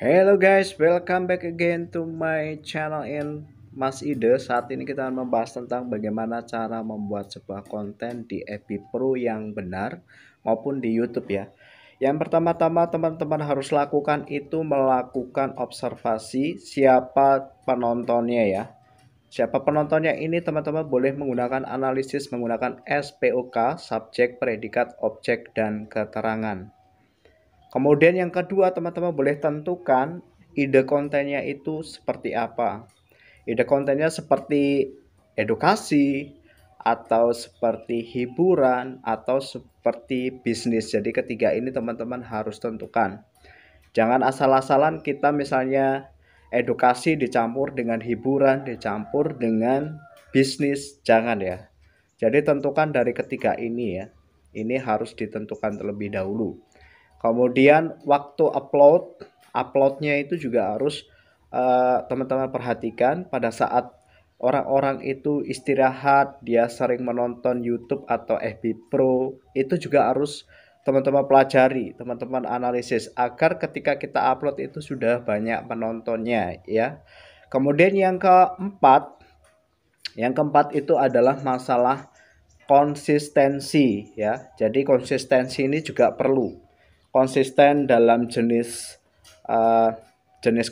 Hello guys, welcome back again to my channel in Mas Ide. Saat ini kita akan membahas tentang bagaimana cara membuat sebuah konten di FB Pro yang benar maupun di YouTube ya. Yang pertama-tama teman-teman harus lakukan itu melakukan observasi siapa penontonnya ya. Siapa penontonnya ini teman-teman boleh menggunakan analisis menggunakan SPOK, subjek, predikat, objek, dan keterangan. Kemudian yang kedua, teman-teman boleh tentukan ide kontennya itu seperti apa. Ide kontennya seperti edukasi, atau seperti hiburan, atau seperti bisnis. Jadi ketiga ini teman-teman harus tentukan. Jangan asal-asalan kita misalnya edukasi dicampur dengan hiburan, dicampur dengan bisnis. Jangan ya. Jadi tentukan dari ketiga ini ya. Ini harus ditentukan terlebih dahulu. Kemudian waktu uploadnya itu juga harus teman-teman perhatikan pada saat orang-orang itu istirahat, dia sering menonton YouTube atau FB Pro, itu juga harus teman-teman pelajari, teman-teman analisis agar ketika kita upload itu sudah banyak penontonnya ya. Kemudian yang keempat itu adalah masalah konsistensi ya. Jadi konsistensi ini juga perlu konsisten dalam jenis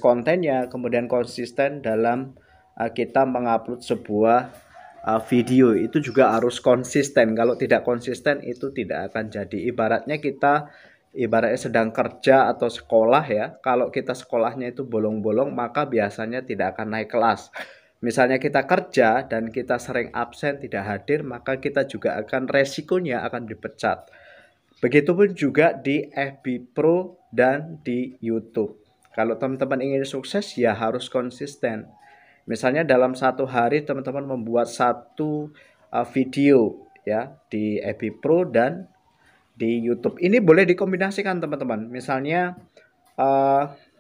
kontennya, kemudian konsisten dalam kita mengupload sebuah video itu juga harus konsisten. Kalau tidak konsisten itu tidak akan jadi. Ibaratnya sedang kerja atau sekolah ya. Kalau kita sekolahnya itu bolong-bolong maka biasanya tidak akan naik kelas. Misalnya kita kerja dan kita sering absen tidak hadir, maka kita juga akan resikonya akan dipecat. Begitupun juga di FB Pro dan di YouTube. Kalau teman-teman ingin sukses ya harus konsisten. Misalnya dalam satu hari teman-teman membuat satu video ya di FB Pro dan di YouTube. Ini boleh dikombinasikan teman-teman. Misalnya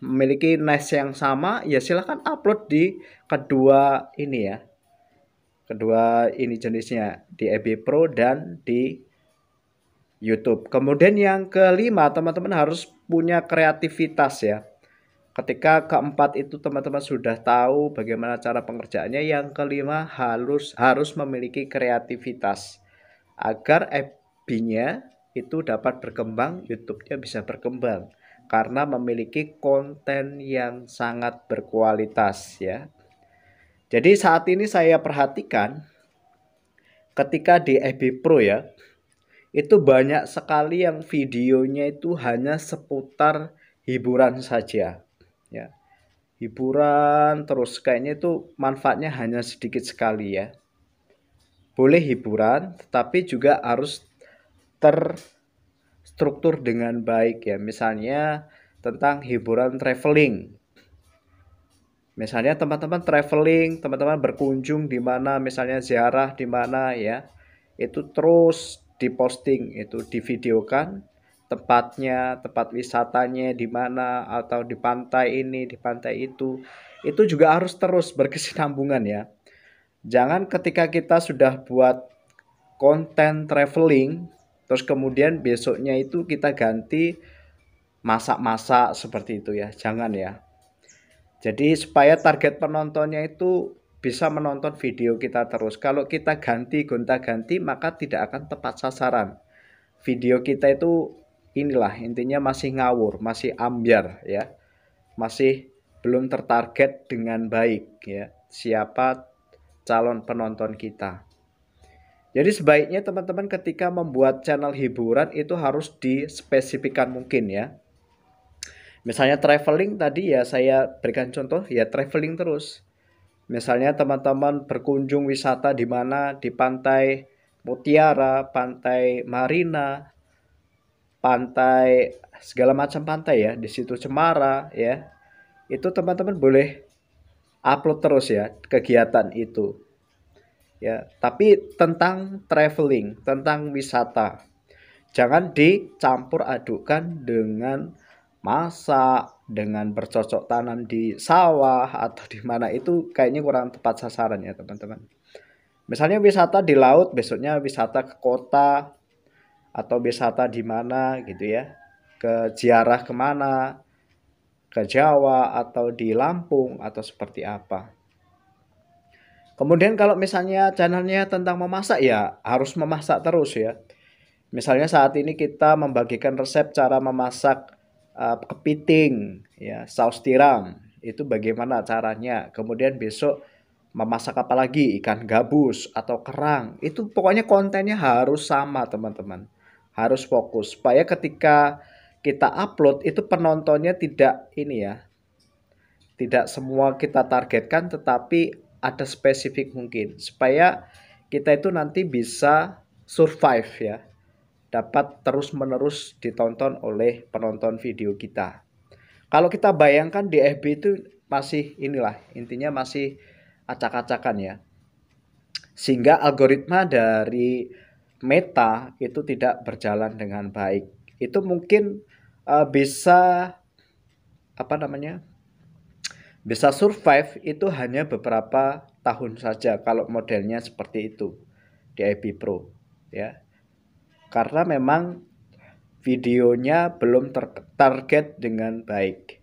memiliki niche yang sama ya silahkan upload di kedua ini ya. Kedua ini jenisnya di FB Pro dan di YouTube. Kemudian yang kelima, teman-teman harus punya kreativitas ya. Ketika keempat itu teman-teman sudah tahu bagaimana cara pengerjaannya, yang kelima harus memiliki kreativitas agar FB-nya itu dapat berkembang, YouTube-nya bisa berkembang karena memiliki konten yang sangat berkualitas ya. Jadi saat ini saya perhatikan ketika di FB Pro ya, itu banyak sekali yang videonya itu hanya seputar hiburan saja ya, hiburan terus, kayaknya itu manfaatnya hanya sedikit sekali ya. Boleh hiburan tetapi juga harus terstruktur dengan baik ya. Misalnya tentang hiburan traveling, misalnya teman-teman traveling, teman-teman berkunjung di mana, misalnya ziarah di mana ya, itu terus diposting, itu divideokan tempatnya, tempat wisatanya di mana, atau di pantai ini, di pantai itu juga harus terus berkesinambungan ya. Jangan ketika kita sudah buat konten traveling terus kemudian besoknya itu kita ganti masak-masak seperti itu ya, jangan ya. Jadi supaya target penontonnya itu bisa menonton video kita terus. Kalau kita ganti gonta-ganti maka tidak akan tepat sasaran. Video kita itu inilah intinya masih ngawur, masih ambyar ya. Masih belum tertarget dengan baik ya. Siapa calon penonton kita. Jadi sebaiknya teman-teman ketika membuat channel hiburan itu harus dispesifikan mungkin ya. Misalnya traveling tadi ya, saya berikan contoh ya, traveling terus. Misalnya teman-teman berkunjung wisata di mana, di pantai Mutiara, pantai Marina, pantai segala macam pantai ya, di situ Cemara ya. Itu teman-teman boleh upload terus ya kegiatan itu. Ya, tapi tentang traveling, tentang wisata. Jangan dicampur adukkan dengan masak, dengan bercocok tanam di sawah atau di mana, itu kayaknya kurang tepat sasaran ya teman-teman. Misalnya wisata di laut, besoknya wisata ke kota atau wisata di mana gitu ya, ke ziarah kemana. ke Jawa atau di Lampung atau seperti apa. Kemudian kalau misalnya channelnya tentang memasak, ya harus memasak terus ya. Misalnya saat ini kita membagikan resep cara memasak kepiting, ya, saus tiram. Itu bagaimana caranya. Kemudian besok memasak apa lagi, ikan gabus atau kerang. Itu pokoknya kontennya harus sama teman-teman. Harus fokus supaya ketika kita upload itu penontonnya tidak ini ya, tidak semua kita targetkan, tetapi ada spesifik mungkin supaya kita itu nanti bisa survive ya, dapat terus-menerus ditonton oleh penonton video kita. Kalau kita bayangkan di FB itu masih inilah, intinya masih acak-acakan ya. Sehingga algoritma dari Meta itu tidak berjalan dengan baik. Itu mungkin bisa apa namanya? Bisa survive itu hanya beberapa tahun saja kalau modelnya seperti itu di IB Pro ya. Karena memang videonya belum tertarget dengan baik.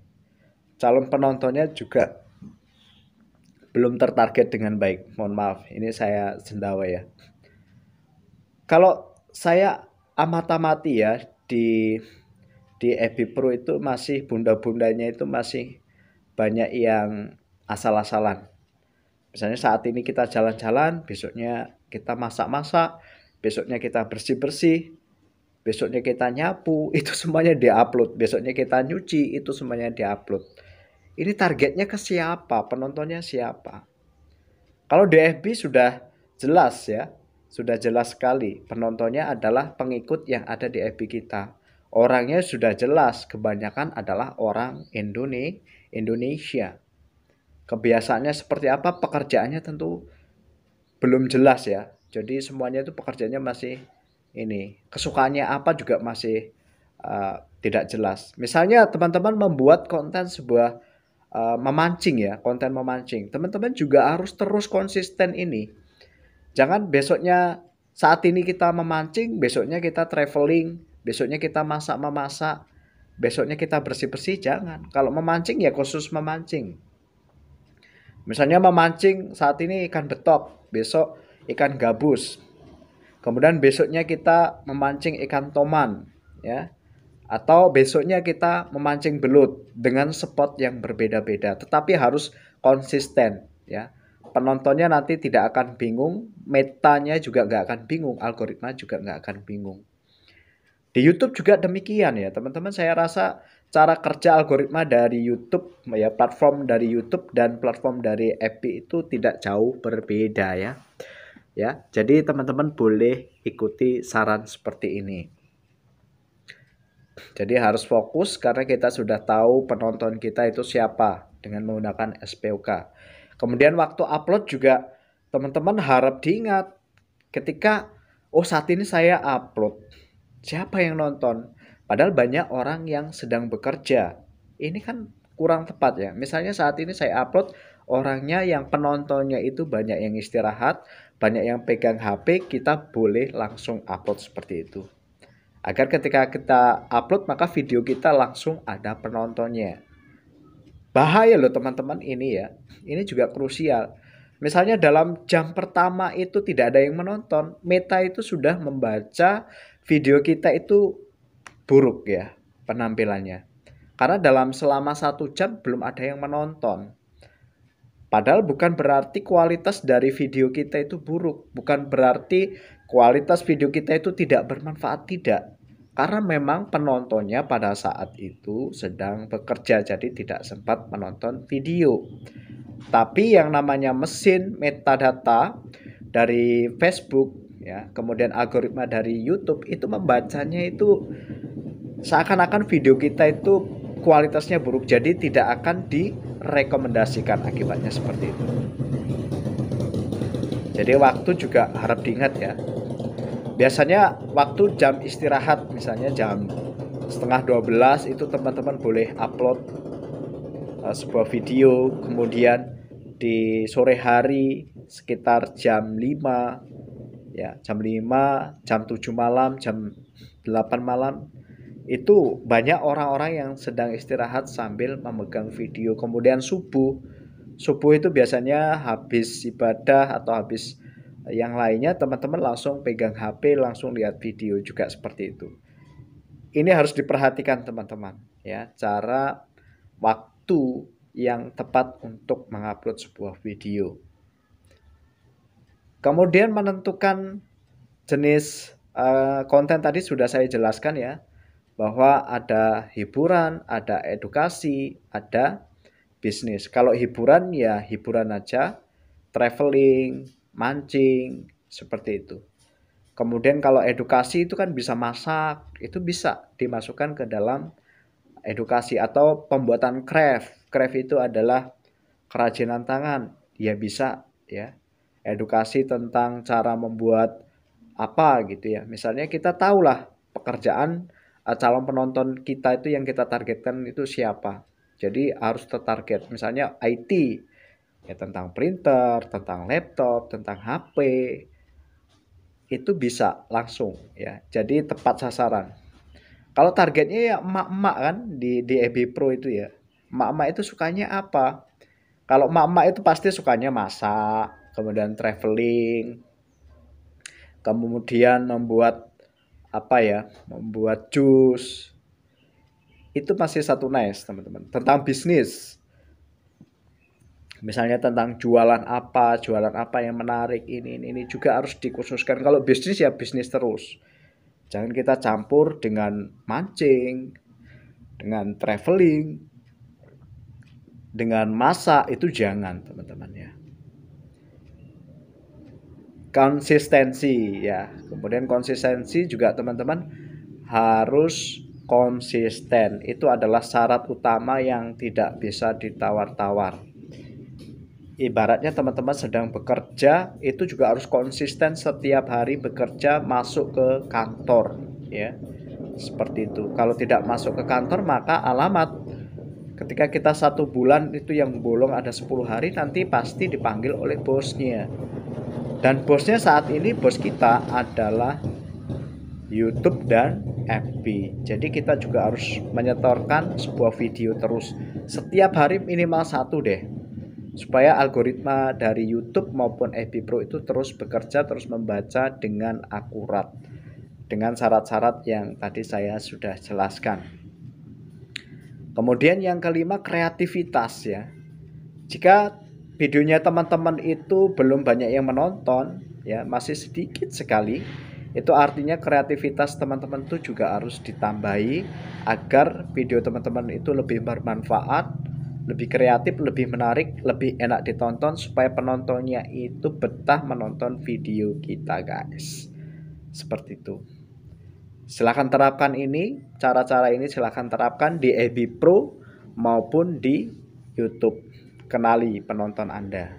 Calon penontonnya juga belum tertarget dengan baik. Mohon maaf, ini saya sendawa ya. Kalau saya amati ya di FB Pro itu masih bunda-bundanya itu masih banyak yang asal-asalan. Misalnya saat ini kita jalan-jalan, besoknya kita masak-masak, besoknya kita bersih-bersih, besoknya kita nyapu, itu semuanya diupload. Besoknya kita nyuci, itu semuanya diupload. Ini targetnya ke siapa? Penontonnya siapa? Kalau di FB sudah jelas ya, sudah jelas sekali. Penontonnya adalah pengikut yang ada di FB kita. Orangnya sudah jelas, kebanyakan adalah orang Indonesia. Kebiasaannya seperti apa, pekerjaannya tentu belum jelas ya. Jadi semuanya itu pekerjaannya masih ini, kesukaannya apa juga masih tidak jelas. Misalnya teman-teman membuat konten sebuah memancing ya, konten memancing. Teman-teman juga harus terus konsisten ini. Jangan besoknya saat ini kita memancing, besoknya kita traveling, besoknya kita masak-memasak, besoknya kita bersih-bersih, jangan. Kalau memancing ya khusus memancing. Misalnya memancing saat ini ikan betok, besok ikan gabus. Kemudian besoknya kita memancing ikan toman, ya. Atau besoknya kita memancing belut dengan spot yang berbeda-beda, tetapi harus konsisten, ya. Penontonnya nanti tidak akan bingung, metanya juga nggak akan bingung, algoritma juga nggak akan bingung. Di YouTube juga demikian ya, teman-teman. Saya rasa cara kerja algoritma dari YouTube, ya, platform dari YouTube dan platform dari FB itu tidak jauh berbeda ya. Ya, jadi teman-teman boleh ikuti saran seperti ini. Jadi harus fokus karena kita sudah tahu penonton kita itu siapa dengan menggunakan SPOK. Kemudian waktu upload juga teman-teman harap diingat ketika saat ini saya upload, siapa yang nonton? Padahal banyak orang yang sedang bekerja. Ini kan kurang tepat ya. Misalnya saat ini saya upload, orangnya yang penontonnya itu banyak yang istirahat, banyak yang pegang HP, kita boleh langsung upload seperti itu. Agar ketika kita upload maka video kita langsung ada penontonnya. Bahaya loh teman-teman ini ya. Ini juga krusial. Misalnya dalam jam pertama itu tidak ada yang menonton, Meta itu sudah membaca video kita itu buruk ya penampilannya. Karena dalam selama 1 jam belum ada yang menonton. Padahal bukan berarti kualitas dari video kita itu buruk. Bukan berarti kualitas video kita itu tidak bermanfaat, tidak. Karena memang penontonnya pada saat itu sedang bekerja, jadi tidak sempat menonton video. Tapi yang namanya mesin metadata dari Facebook ya, kemudian algoritma dari YouTube itu membacanya itu seakan-akan video kita itu kualitasnya buruk, jadi tidak akan direkomendasikan, akibatnya seperti itu. Jadi waktu juga harap diingat ya. Biasanya waktu jam istirahat, misalnya jam 11:30 itu teman-teman boleh upload sebuah video. Kemudian di sore hari sekitar jam 5 ya, jam 5, jam 7 malam, jam 8 malam Itu banyak orang-orang yang sedang istirahat sambil memegang video. Kemudian subuh itu biasanya habis ibadah atau habis yang lainnya, teman-teman langsung pegang HP, langsung lihat video juga seperti itu. Ini harus diperhatikan teman-teman ya, cara waktu yang tepat untuk mengupload sebuah video. Kemudian menentukan jenis konten tadi sudah saya jelaskan ya, bahwa ada hiburan, ada edukasi, ada bisnis. Kalau hiburan ya hiburan aja, traveling, mancing, seperti itu. Kemudian kalau edukasi itu kan bisa masak, itu bisa dimasukkan ke dalam edukasi, atau pembuatan craft. Craft itu adalah kerajinan tangan, ya bisa ya. Edukasi tentang cara membuat apa gitu ya. Misalnya kita tahulah pekerjaan calon penonton kita itu yang kita targetkan itu siapa. Jadi harus tertarget. Misalnya IT ya, tentang printer, tentang laptop, tentang HP. Itu bisa langsung ya. Jadi tepat sasaran. Kalau targetnya ya emak-emak kan di EB Pro itu ya. Emak-emak itu sukanya apa? Kalau emak-emak itu pasti sukanya masak, kemudian traveling, kemudian membuat apa ya, membuat jus. Itu masih satu nice teman-teman. Tentang bisnis, misalnya tentang jualan apa yang menarik, ini juga harus dikhususkan. Kalau bisnis ya bisnis terus, jangan kita campur dengan mancing, dengan traveling, dengan masak, itu jangan teman-teman ya. Konsistensi ya, kemudian konsistensi juga teman-teman harus konsisten. Itu adalah syarat utama yang tidak bisa ditawar-tawar. Ibaratnya teman-teman sedang bekerja, itu juga harus konsisten setiap hari bekerja, masuk ke kantor ya, seperti itu. Kalau tidak masuk ke kantor, maka alamat ketika kita 1 bulan itu yang bolong ada 10 hari, nanti pasti dipanggil oleh bosnya. Dan bosnya saat ini, bos kita adalah YouTube dan FB. Jadi kita juga harus menyetorkan sebuah video terus setiap hari, minimal 1 deh, supaya algoritma dari YouTube maupun FB Pro itu terus bekerja, terus membaca dengan akurat, dengan syarat-syarat yang tadi saya sudah jelaskan. Kemudian yang kelima, kreativitas ya. Jika videonya teman-teman itu belum banyak yang menonton ya, masih sedikit sekali, itu artinya kreativitas teman-teman itu juga harus ditambahi agar video teman-teman itu lebih bermanfaat, lebih kreatif, lebih menarik, lebih enak ditonton, supaya penontonnya itu betah menonton video kita guys. Seperti itu. Silahkan terapkan ini, cara-cara ini silahkan terapkan di EB Pro maupun di YouTube. Kenali penonton Anda.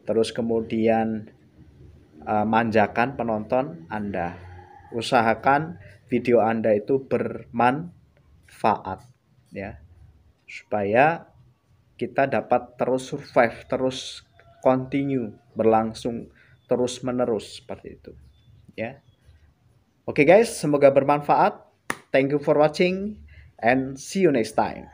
Terus kemudian manjakan penonton Anda. Usahakan video Anda itu bermanfaat ya, supaya kita dapat terus survive, terus continue, berlangsung terus menerus seperti itu ya. Oke guys, semoga bermanfaat. Thank you for watching and see you next time.